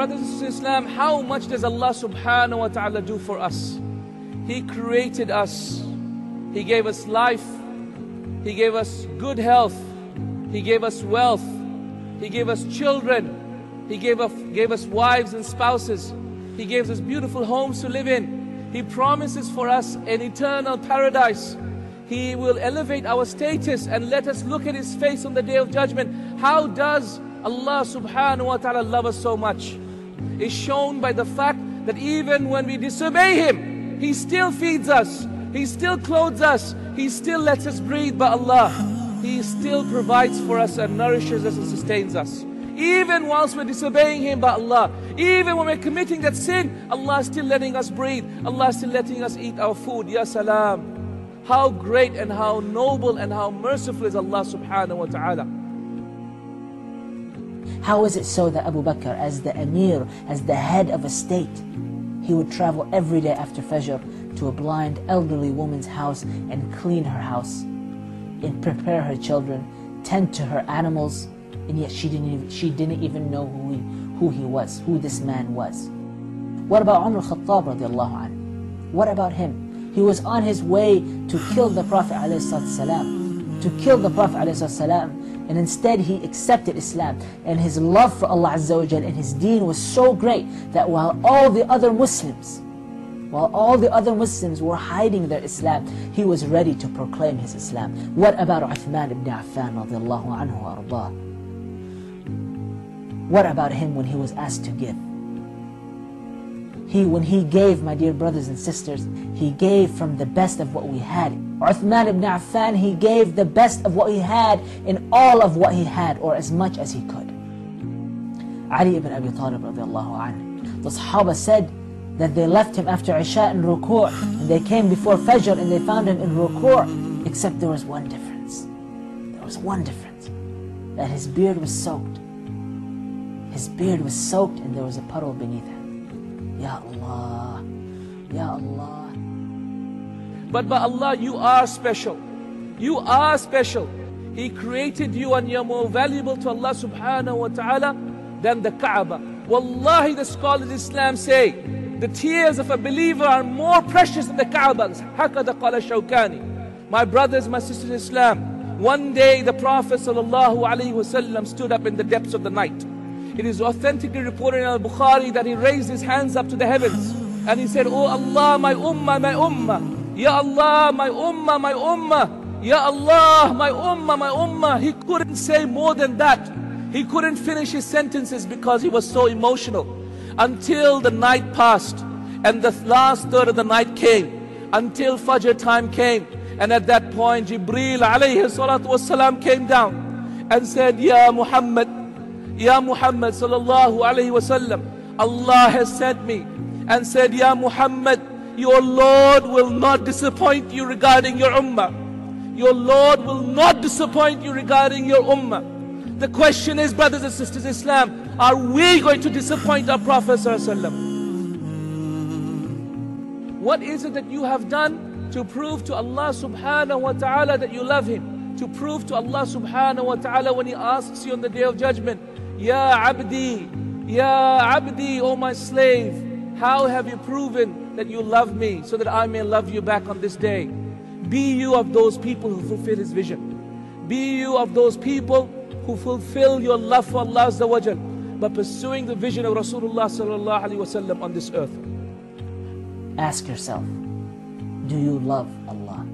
brothers and sisters in Islam, how much does Allah subhanahu wa ta'ala do for us? He created us. He gave us life. He gave us good health. He gave us wealth. He gave us children. He gave us wives and spouses. He gave us beautiful homes to live in. He promises for us an eternal paradise. He will elevate our status and let us look at His face on the Day of Judgment. How does Allah subhanahu wa ta'ala love us so much? It's shown by the fact that even when we disobey Him, He still feeds us. He still clothes us. He still lets us breathe by Allah. He still provides for us and nourishes us and sustains us. Even whilst we're disobeying Him by Allah, even when we're committing that sin, Allah is still letting us breathe. Allah is still letting us eat our food. Ya salam. How great and how noble and how merciful is Allah subhanahu wa ta'ala. How is it so that Abu Bakr, as the Emir, as the head of a state, he would travel every day after Fajr to a blind elderly woman's house and clean her house, and prepare her children, tend to her animals, and yet she didn't even know who he was, who this man was. What about Umar al-Khattab radiallahu anhu? What about him? He was on his way to kill the Prophet ﷺ, and instead he accepted Islam, and his love for Allah Azza wa Jal and His deen was so great that while all the other Muslims were hiding their Islam, he was ready to proclaim his Islam. What about Uthman ibn Affan radiallahu anhu wa ardah? What about him when he was asked to give? When he gave, my dear brothers and sisters, he gave from the best of what we had. Uthman ibn Affan, he gave the best of what he had in all of what he had, or as much as he could. Ali ibn Abi Talib radiallahu anhu, the Sahaba said that they left him after Isha in ruku', and they came before Fajr and they found him in ruku', except there was one difference. There was one difference, that his beard was soaked. His beard was soaked and there was a puddle beneath him. Ya Allah, Ya Allah. But by Allah, you are special. You are special. He created you and you're more valuable to Allah subhanahu wa ta'ala than the Kaaba. Wallahi, the scholars of Islam say, the tears of a believer are more precious than the Kaaba. Hakada qala Shawkani. My brothers, my sisters in Islam, one day the Prophet sallallahu alaihi wasallam stood up in the depths of the night. It is authentically reported in Al-Bukhari that he raised his hands up to the heavens and he said, Oh Allah, my ummah, my ummah. Ya Allah, my ummah, my ummah. Ya Allah, my ummah, my ummah. He couldn't say more than that. He couldn't finish his sentences because he was so emotional. Until the night passed and the last third of the night came, until Fajr time came, and at that point Jibreel alayhi salatu wasalam came down and said, Ya Muhammad sallallahu alayhi wasallam, Allah has sent me and said, Ya Muhammad, your Lord will not disappoint you regarding your ummah. Your Lord will not disappoint you regarding your ummah. The question is, brothers and sisters in Islam, are we going to disappoint our Prophet sallallahu alaihi wasallam? What is it that you have done to prove to Allah subhanahu wa ta'ala that you love Him? To prove to Allah subhanahu wa ta'ala when He asks you on the Day of Judgment, Ya Abdi, O my slave, how have you proven that you love me so that I may love you back on this day? Be you of those people who fulfill His vision. Be you of those people who fulfill your love for Allah Azza wa Jal by pursuing the vision of Rasulullah sallallahu alaihi wasallam on this earth. Ask yourself, do you love Allah?